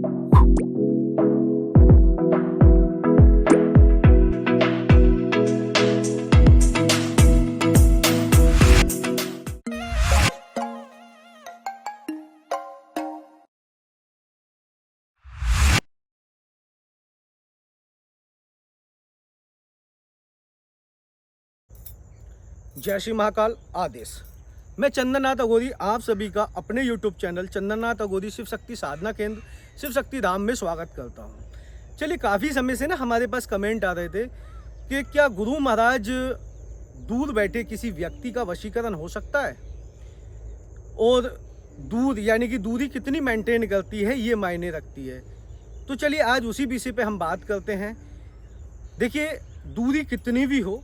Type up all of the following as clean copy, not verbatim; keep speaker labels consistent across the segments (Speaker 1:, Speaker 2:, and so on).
Speaker 1: जय श्री महाकाल आदेश। मैं चंद्रनाथ अघोरी आप सभी का अपने YouTube चैनल चंद्रनाथ अघोरी शिव शक्ति साधना केंद्र शिव शक्ति धाम में स्वागत करता हूं। चलिए, काफ़ी समय से ना हमारे पास कमेंट आ रहे थे कि क्या गुरु महाराज दूर बैठे किसी व्यक्ति का वशीकरण हो सकता है, और दूर यानी कि दूरी कितनी मेंटेन करती है, ये मायने रखती है। तो चलिए आज उसी विषय पे हम बात करते हैं। देखिए, दूरी कितनी भी हो,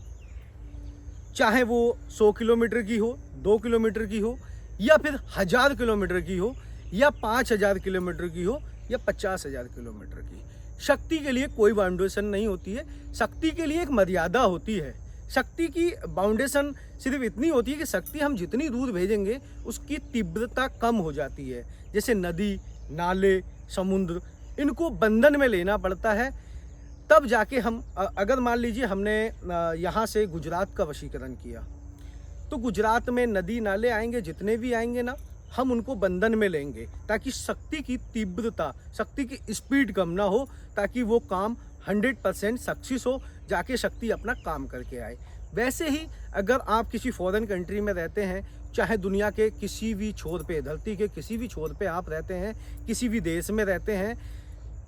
Speaker 1: चाहे वो 100 किलोमीटर की हो, 2 किलोमीटर की हो, या फिर 1000 किलोमीटर की हो, या 5000 किलोमीटर की हो, या 50,000 किलोमीटर की, शक्ति के लिए कोई बाउंडेशन नहीं होती है। शक्ति के लिए एक मर्यादा होती है। शक्ति की बाउंडेशन सिर्फ इतनी होती है कि शक्ति हम जितनी दूर भेजेंगे उसकी तीव्रता कम हो जाती है। जैसे नदी, नाले, समुद्र, इनको बंधन में लेना पड़ता है, तब जाके हम, अगर मान लीजिए हमने यहाँ से गुजरात का वशीकरण किया, तो गुजरात में नदी नाले आएंगे, जितने भी आएंगे ना, हम उनको बंधन में लेंगे ताकि शक्ति की तीव्रता, शक्ति की स्पीड कम ना हो, ताकि वो काम 100% सक्सेस हो, जाके शक्ति अपना काम करके आए। वैसे ही अगर आप किसी फॉरेन कंट्री में रहते हैं, चाहे दुनिया के किसी भी छोर पे, धरती के किसी भी छोर पे आप रहते हैं, किसी भी देश में रहते हैं,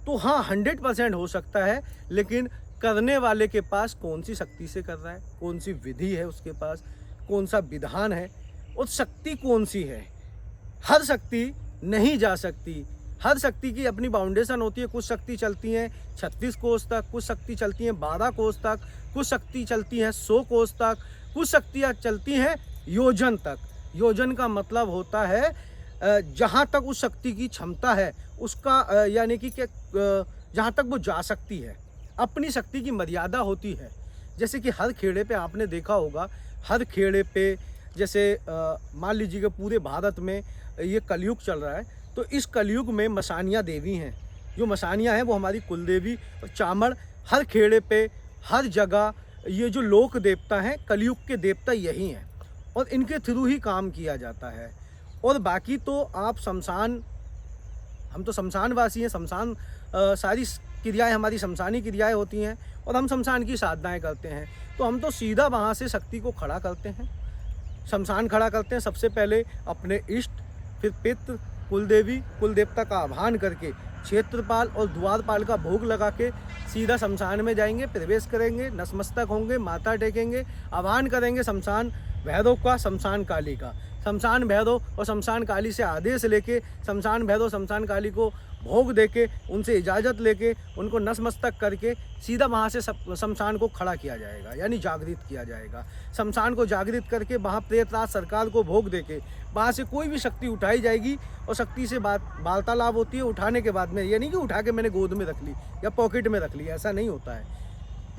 Speaker 1: तो हाँ 100% हो सकता है, लेकिन करने वाले के पास कौन सी शक्ति से कर रहा है, कौन सी विधि है उसके पास, कौन सा विधान है, और शक्ति कौन सी है। हर शक्ति नहीं जा सकती, हर शक्ति की अपनी बाउंडेशन होती है। कुछ शक्ति चलती हैं 36 कोस तक, कुछ शक्ति चलती हैं 12 कोस तक, कुछ शक्ति चलती हैं 100 कोस तक, कुछ शक्तियाँ चलती हैं योजन तक। योजन का मतलब होता है जहाँ तक उस शक्ति की क्षमता है उसका, यानी कि जहाँ तक वो जा सकती है। अपनी शक्ति की मर्यादा होती है। जैसे कि हर खेड़े पे आपने देखा होगा, हर खेड़े पे, जैसे मान लीजिए कि पूरे भारत में ये कलयुग चल रहा है, तो इस कलयुग में मसानियाँ देवी हैं। जो मसानियाँ हैं वो हमारी कुल देवी और चामड़, हर खेड़े पे, हर जगह ये जो लोक देवता हैं, कलयुग के देवता यही हैं, और इनके थ्रू ही काम किया जाता है। और बाकी तो आप शमशान, हम तो शमशानवासी हैं, शमशान सारी क्रियाएं हमारी शमशानी क्रियाएं होती हैं, और हम शमशान की साधनाएं करते हैं। तो हम तो सीधा वहाँ से शक्ति को खड़ा करते हैं, शमशान खड़ा करते हैं। सबसे पहले अपने इष्ट, फिर पितृ, कुल देवी, कुल देवता का आह्वान करके, क्षेत्रपाल और द्वारपाल का भोग लगा के सीधा शमशान में जाएंगे, प्रवेश करेंगे, नतमस्तक होंगे, माथा टेकेंगे, आह्वान करेंगे शमशान भैरव का, शमशान काली का। शमशान भैरव और शमशान काली से आदेश लेके, शमशान भैरव शमशान काली को भोग देके, उनसे इजाज़त लेके, उनको नतमस्तक करके सीधा वहाँ से शमशान को खड़ा किया जाएगा, यानी जागृत किया जाएगा। शमशान को जागृत करके वहाँ प्रेतराज सरकार को भोग देके वहाँ से कोई भी शक्ति उठाई जाएगी, और शक्ति से वार्तालाप होती है उठाने के बाद में। ये नहीं कि उठा के मैंने गोद में रख ली या पॉकेट में रख ली, ऐसा नहीं होता है।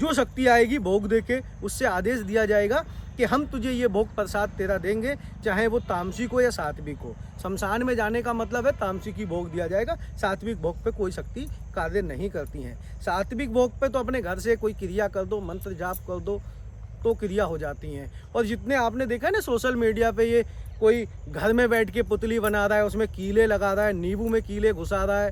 Speaker 1: जो शक्ति आएगी भोग देके, उससे आदेश दिया जाएगा कि हम तुझे ये भोग प्रसाद तेरा देंगे, चाहे वो तामसिक हो या सात्विक हो। शमशान में जाने का मतलब है तामसिक ही भोग दिया जाएगा, सात्विक भोग पे कोई शक्ति कार्य नहीं करती हैं। सात्विक भोग पे तो अपने घर से कोई क्रिया कर दो, मंत्र जाप कर दो, तो क्रिया हो जाती हैं। और जितने आपने देखा है ना सोशल मीडिया पे, ये कोई घर में बैठ के पुतली बना रहा है, उसमें कीले लगा रहा है, नींबू में कीले घुसा रहा है,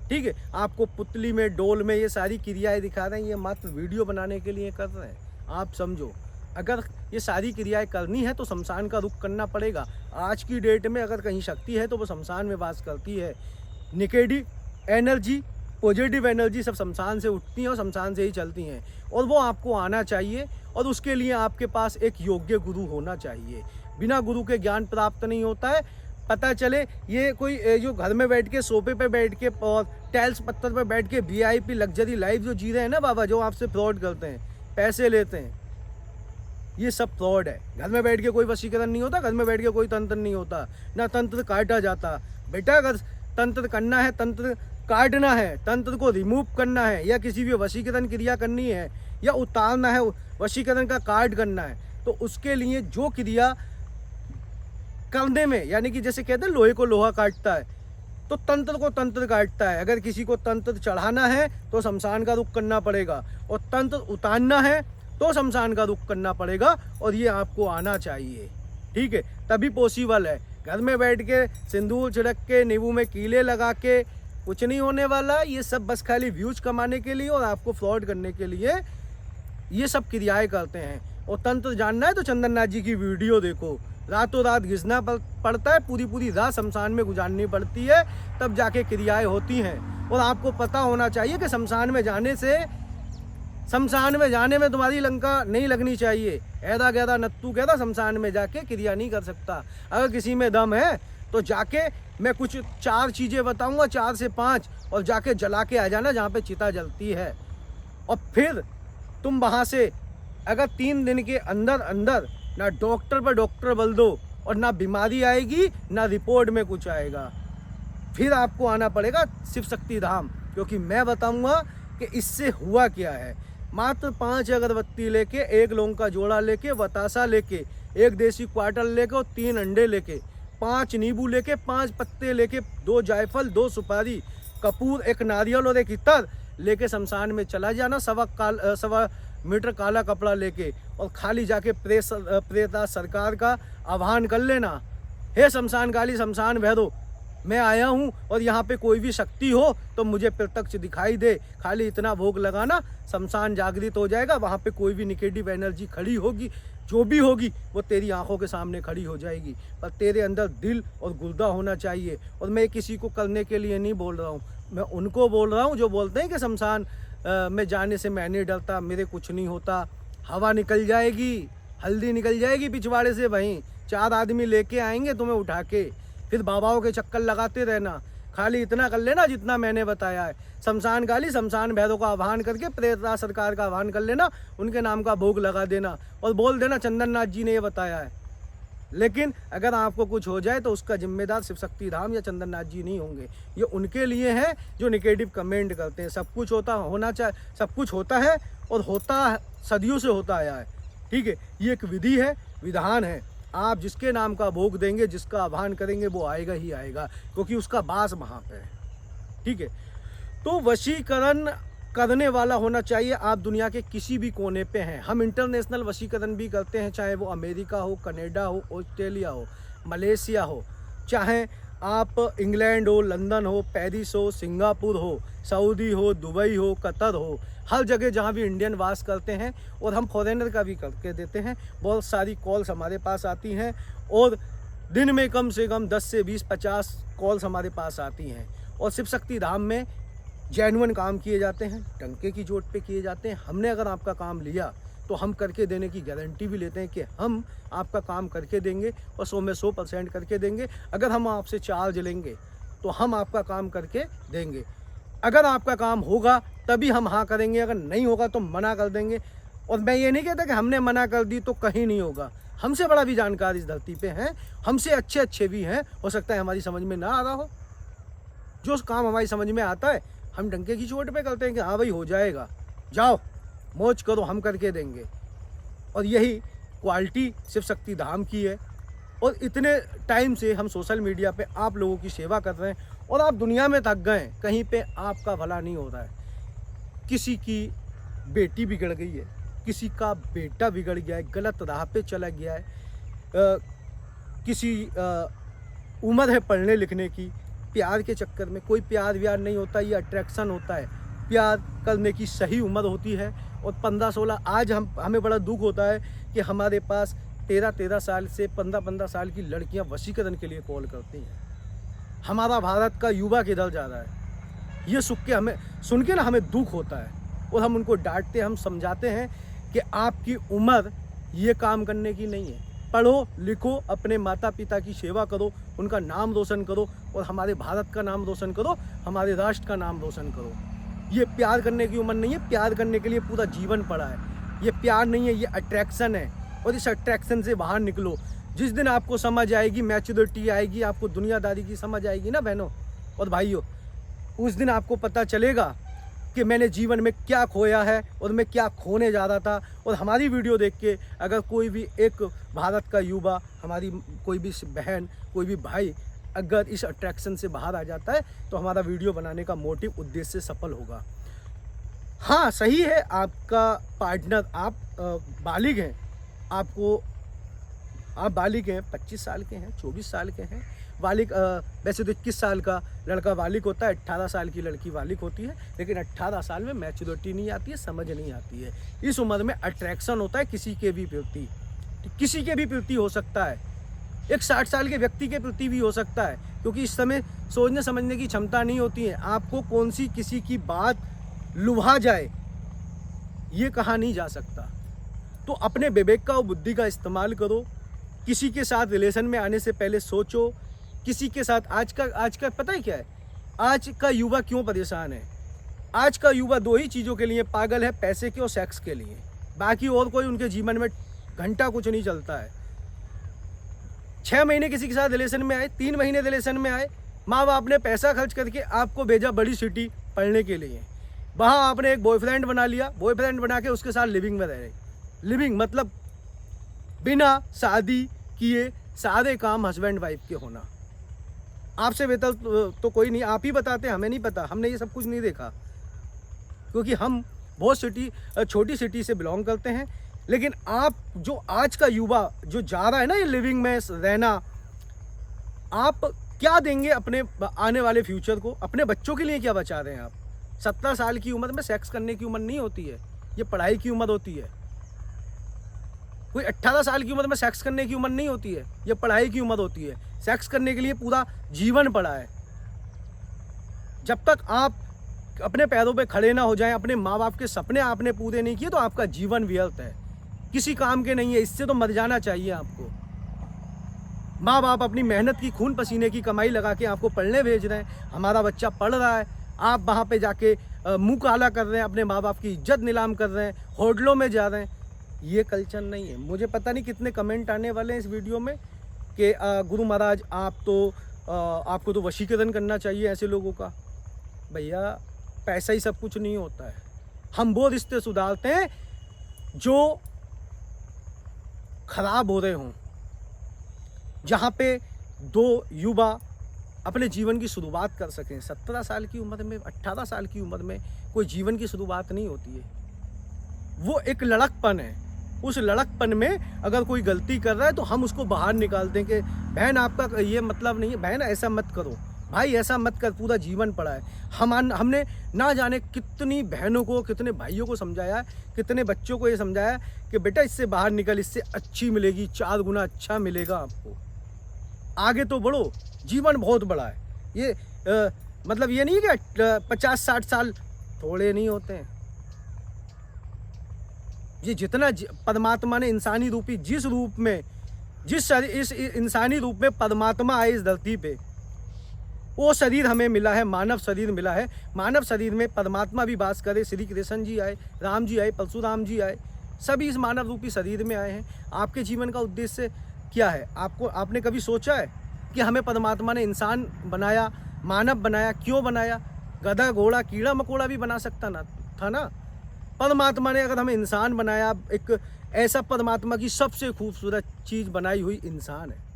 Speaker 1: ठीक है, आपको पुतली में, डोल में ये सारी क्रियाएं दिखा रहे हैं, ये मात्र वीडियो बनाने के लिए कर रहे हैं। आप समझो, अगर ये सारी क्रियाएं करनी है तो शमशान का रुख करना पड़ेगा। आज की डेट में अगर कहीं शक्ति है तो वो शमशान में वास करती है। नेगेटिव एनर्जी, पॉजिटिव एनर्जी सब शमशान से उठती हैं और शमशान से ही चलती हैं, और वो आपको आना चाहिए, और उसके लिए आपके पास एक योग्य गुरु होना चाहिए। बिना गुरु के ज्ञान प्राप्त नहीं होता है। पता चले ये कोई जो घर में बैठ के, सोफे पे बैठ के और टाइल्स पत्थर पे बैठ के VIP लग्जरी लाइफ जो जी रहे हैं ना बाबा, जो आपसे फ्रॉड करते हैं, पैसे लेते हैं, ये सब फ्रॉड है। घर में बैठ के कोई वशीकरण नहीं होता, घर में बैठ के कोई तंत्र नहीं होता, ना तंत्र काटा जाता। बेटा, अगर तंत्र करना है, तंत्र काटना है, तंत्र को रिमूव करना है, या किसी भी वशीकरण क्रिया करनी है, या उतारना है, वशीकरण का कार्ड करना है, तो उसके लिए जो क्रिया करने में, यानी कि जैसे कहते हैं लोहे को लोहा काटता है, तो तंत्र को तंत्र काटता है। अगर किसी को तंत्र चढ़ाना है तो शमशान का रुख करना पड़ेगा, और तंत्र उतारना है तो शमशान का रुख करना पड़ेगा, और ये आपको आना चाहिए, ठीक है, तभी पॉसिबल है। घर में बैठ के सिंदूर छिड़क के नींबू में कीले लगा के कुछ नहीं होने वाला। ये सब बस खाली व्यूज कमाने के लिए और आपको फ्रॉड करने के लिए ये सब क्रियाएं करते हैं। और तंत्र जानना है तो चंदन नाथ जी की वीडियो देखो। रातों रात घिसना पड़ता है, पूरी पूरी रात शमशान में गुजारनी पड़ती है, तब जाके क्रियाएं होती हैं। और आपको पता होना चाहिए कि शमशान में जाने में तुम्हारी लंका नहीं लगनी चाहिए। ऐदा गैदा नत्तू कहता शमशान में जाके क्रिया नहीं कर सकता। अगर किसी में दम है तो जाके मैं कुछ 4 चीज़ें बताऊंगा, 4 से 5, और जाके जला के आ जाना जहाँ पे चिता जलती है। और फिर तुम वहाँ से अगर 3 दिन के अंदर अंदर ना डॉक्टर पर डॉक्टर बोल दो, और ना बीमारी आएगी ना रिपोर्ट में कुछ आएगा, फिर आपको आना पड़ेगा शिव शक्ति धाम, क्योंकि मैं बताऊंगा कि इससे हुआ क्या है। मात्र 5 अगरबत्ती लेके, 1 लौंग का जोड़ा लेके, बतासा लेके, 1 देसी क्वार्टर लेके और 3 अंडे लेके, 5 नींबू लेके, 5 पत्ते लेके, 2 जायफल, 2 सुपारी, कपूर, 1 नारियल और 1 इत्र लेके शमशान में चला जाना। 1.25 मीटर काला कपड़ा लेके, और खाली जाके प्रेता सरकार का आह्वान कर लेना, हे शमशान काली, शमशान भैरव, मैं आया हूँ और यहाँ पे कोई भी शक्ति हो तो मुझे प्रत्यक्ष दिखाई दे। खाली इतना भोग लगाना, शमशान जागृत हो जाएगा। वहाँ पे कोई भी निगेटिव एनर्जी खड़ी होगी, जो भी होगी वो तेरी आंखों के सामने खड़ी हो जाएगी। पर तेरे अंदर दिल और गुर्दा होना चाहिए। और मैं किसी को करने के लिए नहीं बोल रहा हूँ, मैं उनको बोल रहा हूँ जो बोलते हैं कि शमशान में जाने से मैं नहीं डरता, मेरे कुछ नहीं होता। हवा निकल जाएगी, हल्दी निकल जाएगी पिछवाड़े से, वहीं 4 आदमी लेके आएंगे तुम्हें उठा के, फिर बाबाओं के चक्कर लगाते रहना। खाली इतना कर लेना जितना मैंने बताया है। शमशान काली, शमशान भैरव का आह्वान करके प्रेता सरकार का आह्वान कर लेना, उनके नाम का भोग लगा देना और बोल देना चंदन नाथ जी ने ये बताया है। लेकिन अगर आपको कुछ हो जाए तो उसका जिम्मेदार शिव शक्ति धाम या चंदन नाथ जी नहीं होंगे। ये उनके लिए है जो निगेटिव कमेंट करते हैं। सब कुछ सब कुछ होता है और होता सदियों से होता आया है, ठीक है। ये एक विधि है, विधान है। आप जिसके नाम का भोग देंगे, जिसका आह्वान करेंगे, वो आएगा ही आएगा, क्योंकि उसका वास वहाँ पे है, ठीक है। तो वशीकरण करने वाला होना चाहिए। आप दुनिया के किसी भी कोने पे हैं, हम इंटरनेशनल वशीकरण भी करते हैं, चाहे वो अमेरिका हो, कनाडा हो, ऑस्ट्रेलिया हो, मलेशिया हो, चाहे आप इंग्लैंड हो, लंदन हो, पेरिस हो, सिंगापुर हो, सऊदी हो, दुबई हो, कतर हो, हर जगह जहाँ भी इंडियन वास करते हैं। और हम फॉरेनर का भी करके देते हैं। बहुत सारी कॉल्स हमारे पास आती हैं, और दिन में कम से कम 10 से 20-50 कॉल्स हमारे पास आती हैं। और शिव शक्ति धाम में जेन्युइन काम किए जाते हैं, टंके की चोट पे किए जाते हैं। हमने अगर आपका काम लिया तो हम करके देने की गारंटी भी लेते हैं कि हम आपका काम करके देंगे, और 100 में 100% करके देंगे। अगर हम आपसे चार्ज लेंगे तो हम आपका काम करके देंगे। अगर आपका काम होगा तभी हम हाँ करेंगे, अगर नहीं होगा तो मना कर देंगे। और मैं ये नहीं कहता कि हमने मना कर दी तो कहीं नहीं होगा। हमसे बड़ा भी जानकार इस धरती पे हैं, हमसे अच्छे भी हैं। हो सकता है हमारी समझ में ना आ रहा हो। जो काम हमारी समझ में आता है हम डंके की चोट पे करते हैं कि हाँ भाई हो जाएगा, जाओ मौज करो, हम करके देंगे। और यही क्वालिटी शिव शक्ति धाम की है। और इतने टाइम से हम सोशल मीडिया पे आप लोगों की सेवा कर रहे हैं, और आप दुनिया में थक गए, कहीं पे आपका भला नहीं हो रहा है। किसी की बेटी बिगड़ गई है, किसी का बेटा बिगड़ गया है, गलत राह पे चला गया है, किसी उम्र है पढ़ने लिखने की, प्यार के चक्कर में। कोई प्यार व्यार नहीं होता, ये अट्रैक्शन होता है। प्यार करने की सही उम्र होती है। और 15-16 आज हमें बड़ा दुख होता है कि हमारे पास 13-13 साल से 15-15 साल की लड़कियां वशीकरण के लिए कॉल करती हैं। हमारा भारत का युवा किधर जा रहा है, ये सुन के ना हमें दुख होता है। और हम उनको डांटते हैं, हम समझाते हैं कि आपकी उम्र ये काम करने की नहीं है। पढ़ो लिखो, अपने माता पिता की सेवा करो, उनका नाम रोशन करो, और हमारे भारत का नाम रोशन करो, हमारे राष्ट्र का नाम रोशन करो। ये प्यार करने की उम्र नहीं है। प्यार करने के लिए पूरा जीवन पड़ा है। ये प्यार नहीं है, ये अट्रैक्शन है। और इस अट्रैक्शन से बाहर निकलो। जिस दिन आपको समझ आएगी, मैच्योरिटी आएगी, आपको दुनियादारी की समझ आएगी ना बहनों और भाइयों, उस दिन आपको पता चलेगा कि मैंने जीवन में क्या खोया है और मैं क्या खोने जा रहा था। और हमारी वीडियो देख के अगर कोई भी एक भारत का युवा, हमारी कोई भी बहन, कोई भी भाई अगर इस अट्रैक्शन से बाहर आ जाता है तो हमारा वीडियो बनाने का मोटिव, उद्देश्य सफल होगा। हाँ सही है, आपका पार्टनर, आप बालिग हैं, आप बालिग हैं, 25 साल के हैं, 24 साल के हैं। बालिग वैसे तो 21 साल का लड़का बालिग होता है, 18 साल की लड़की बालिग होती है, लेकिन 18 साल में मैच्योरिटी नहीं आती है, समझ नहीं आती है। इस उम्र में अट्रैक्शन होता है किसी के भी प्रति, किसी के भी प्रति हो सकता है, एक 60 साल के व्यक्ति के प्रति भी हो सकता है, क्योंकि इस समय सोचने समझने की क्षमता नहीं होती है। आपको कौन सी किसी की बात लुभा जाए ये कहा नहीं जा सकता। तो अपने विवेक का और बुद्धि का इस्तेमाल करो। किसी के साथ रिलेशन में आने से पहले सोचो। किसी के साथ आज का पता है क्या है, आज का युवा क्यों परेशान है? आज का युवा 2 ही चीज़ों के लिए पागल है, पैसे के और सेक्स के लिए। बाकी और कोई उनके जीवन में घंटा कुछ नहीं चलता है। 6 महीने किसी के साथ रिलेशन में आए, 3 महीने रिलेशन में आए, माँ बाप ने पैसा खर्च करके आपको भेजा बड़ी सिटी पढ़ने के लिए, वहाँ आपने एक बॉयफ्रेंड बना लिया, बॉयफ्रेंड बना के उसके साथ लिविंग में रह रहे। लिविंग मतलब बिना शादी किए सारे काम हस्बैंड वाइफ के होना। आपसे बेहतर तो कोई नहीं, आप ही बताते, हमें नहीं पता, हमने ये सब कुछ नहीं देखा, क्योंकि हम बहुत छोटी सिटी से बिलोंग करते हैं। लेकिन आप जो आज का युवा जो जा रहा है ना ये लिविंग में रहना, आप क्या देंगे अपने आने वाले फ्यूचर को? अपने बच्चों के लिए क्या बचा रहे हैं आप? 17 साल की उम्र में सेक्स करने की उम्र नहीं होती है, ये पढ़ाई की उम्र होती है। कोई 18 साल की उम्र में सेक्स करने की उम्र नहीं होती है, ये पढ़ाई की उम्र होती है। सेक्स करने के लिए पूरा जीवन पड़ा है। जब तक आप अपने पैरों पे खड़े ना हो जाएं, अपने माँ बाप के सपने आपने पूरे नहीं किए, तो आपका जीवन व्यर्थ है, किसी काम के नहीं है। इससे तो मर जाना चाहिए आपको। माँ बाप अपनी मेहनत की, खून पसीने की कमाई लगा के आपको पढ़ने भेज रहे हैं, हमारा बच्चा पढ़ रहा है, आप वहाँ पे जाके मुँह काला कर रहे हैं, अपने माँ बाप की इज्जत नीलाम कर रहे हैं, होटलों में जा रहे हैं। ये कल्चर नहीं है। मुझे पता नहीं कितने कमेंट आने वाले हैं इस वीडियो में कि गुरु महाराज आपको तो वशीकरण करना चाहिए ऐसे लोगों का। भैया पैसा ही सब कुछ नहीं होता है। हम वो रिश्ते सुधारते हैं जो खराब हो रहे हों, जहाँ पे 2 युवा अपने जीवन की शुरुआत कर सकें। 17 साल की उम्र में, 18 साल की उम्र में कोई जीवन की शुरुआत नहीं होती है, वो एक लड़कपन है। उस लड़कपन में अगर कोई गलती कर रहा है तो हम उसको बाहर निकाल दें कि बहन आपका ये मतलब नहीं है, बहन ऐसा मत करो, भाई ऐसा मत कर, पूरा जीवन पड़ा है। हमने ना जाने कितनी बहनों को, कितने भाइयों को समझाया, कितने बच्चों को ये समझाया कि बेटा इससे बाहर निकल, इससे अच्छी मिलेगी, 4 गुना अच्छा मिलेगा आपको, आगे तो बढ़ो, जीवन बहुत बड़ा है। ये मतलब ये नहीं कि 50-60 साल थोड़े नहीं होते हैं। ये जितना परमात्मा ने इंसानी रूपी जिस रूप में, इस इंसानी रूप में परमात्मा आए इस धरती पे, वो शरीर हमें मिला है, मानव शरीर मिला है। मानव शरीर में परमात्मा भी वास करे। श्री कृष्ण जी आए, राम जी आए, परशुराम जी आए, सभी इस मानव रूपी शरीर में आए हैं। आपके जीवन का उद्देश्य क्या है? आपने कभी सोचा है कि हमें परमात्मा ने इंसान बनाया, मानव बनाया, क्यों बनाया? गधा घोड़ा कीड़ा मकोड़ा भी बना सकता ना था ना। परमात्मा ने अगर हमें इंसान बनाया, एक ऐसा परमात्मा की सबसे खूबसूरत चीज बनाई हुई इंसान है,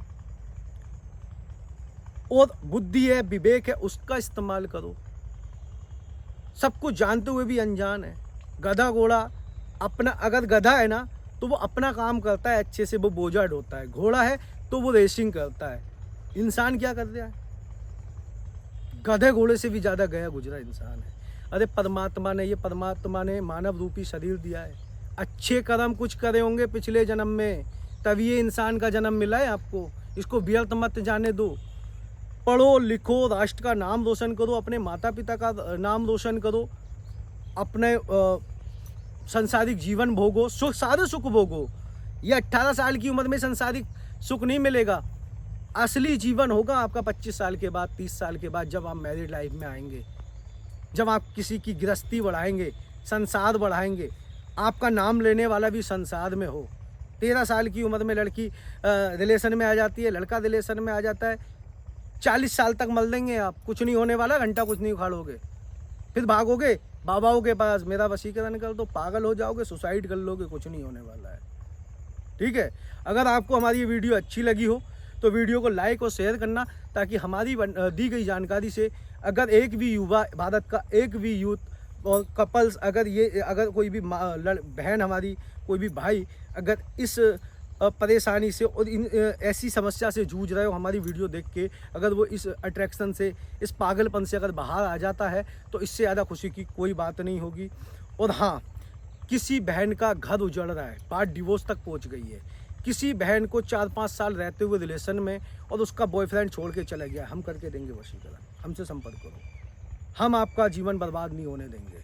Speaker 1: और बुद्धि है, विवेक है, उसका इस्तेमाल करो। सब कुछ जानते हुए भी अनजान है। गधा घोड़ा अपना, अगर गधा है ना तो वो अपना काम करता है अच्छे से, वो बोझा ढोता है। घोड़ा है तो वो रेसिंग करता है। इंसान क्या कर रहा है? गधे घोड़े से भी ज़्यादा गया गुजरा इंसान है। अरे परमात्मा ने मानव रूपी शरीर दिया है। अच्छे कर्म कुछ करे होंगे पिछले जन्म में, तभी ये इंसान का जन्म मिला है आपको। इसको व्यर्थ मत जाने दो। पढ़ो लिखो, राष्ट्र का नाम रोशन करो, अपने माता पिता का नाम रोशन करो, अपने संसारिक जीवन भोगो, सारे सुख भोगो। ये 18 साल की उम्र में संसारिक सुख नहीं मिलेगा। असली जीवन होगा आपका 25 साल के बाद, 30 साल के बाद, जब आप मैरिड लाइफ में आएंगे, जब आप किसी की गृहस्थी बढ़ाएंगे, संसार बढ़ाएंगे। आपका नाम लेने वाला भी संसार में हो। 13 साल की उम्र में लड़की रिलेशन में आ जाती है, लड़का रिलेशन में आ जाता है। 40 साल तक मल देंगे आप, कुछ नहीं होने वाला, घंटा कुछ नहीं उखाड़ोगे, फिर भागोगे बाबाओं के पास, मेरा वशीकरण कर दो, पागल हो जाओगे, सुसाइड कर लोगे, कुछ नहीं होने वाला है। ठीक है? अगर आपको हमारी ये वीडियो अच्छी लगी हो तो वीडियो को लाइक और शेयर करना, ताकि हमारी दी गई जानकारी से अगर एक भी युवा, भारत का एक भी यूथ और कपल्स, अगर कोई भी बहन हमारी, कोई भी भाई अगर इस परेशानी से और इन ऐसी समस्या से जूझ रहे हो, हमारी वीडियो देख के अगर वो इस अट्रैक्शन से, इस पागलपन से अगर बाहर आ जाता है, तो इससे ज़्यादा खुशी की कोई बात नहीं होगी। और हाँ, किसी बहन का घर उजड़ रहा है, बात डिवोर्स तक पहुंच गई है, किसी बहन को 4-5 साल रहते हुए रिलेशन में और उसका बॉयफ्रेंड छोड़ के चला गया, हम करके देंगे वशीकरण, हमसे संपर्क करो, हम आपका जीवन बर्बाद नहीं होने देंगे।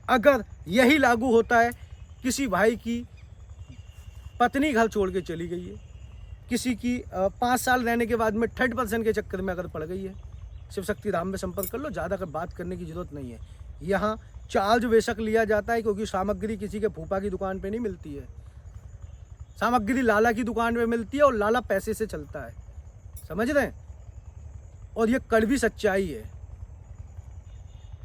Speaker 1: अगर यही लागू होता है, किसी भाई की पत्नी घर छोड़ के चली गई है, किसी की 5 साल रहने के बाद में थर्ड पर्सन के चक्कर में अगर पड़ गई है, शिव शक्ति धाम में संपर्क कर लो, ज़्यादा बात करने की जरूरत नहीं है। यहाँ चार्ज बेशक लिया जाता है, क्योंकि सामग्री किसी के फूफा की दुकान पे नहीं मिलती है, सामग्री लाला की दुकान पे मिलती है, और लाला पैसे से चलता है, समझ रहे हैं। और ये कड़वी सच्चाई है,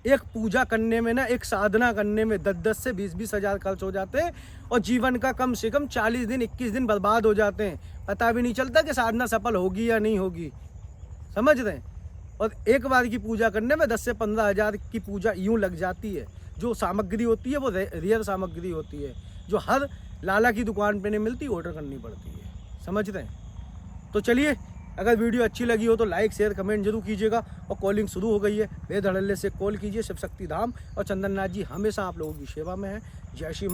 Speaker 1: एक पूजा करने में ना, एक साधना करने में 10-10 से 20-20 हज़ार खर्च हो जाते हैं, और जीवन का कम से कम 40 दिन 21 दिन बर्बाद हो जाते हैं, पता भी नहीं चलता कि साधना सफल होगी या नहीं होगी, समझ रहे हैं। और एक बार की पूजा करने में 10 से 15 हज़ार की पूजा यूँ लग जाती है। जो सामग्री होती है वो रियल सामग्री होती है, जो हर लाला की दुकान पे नहीं मिलती, ऑर्डर करनी पड़ती है, समझ रहे हैं। तो चलिए, अगर वीडियो अच्छी लगी हो तो लाइक शेयर कमेंट जरूर कीजिएगा। और कॉलिंग शुरू हो गई है, बेधड़ल्ले से कॉल कीजिए। शिव शक्ति धाम और चंदन नाथ जी हमेशा आप लोगों की सेवा में है। जय श्री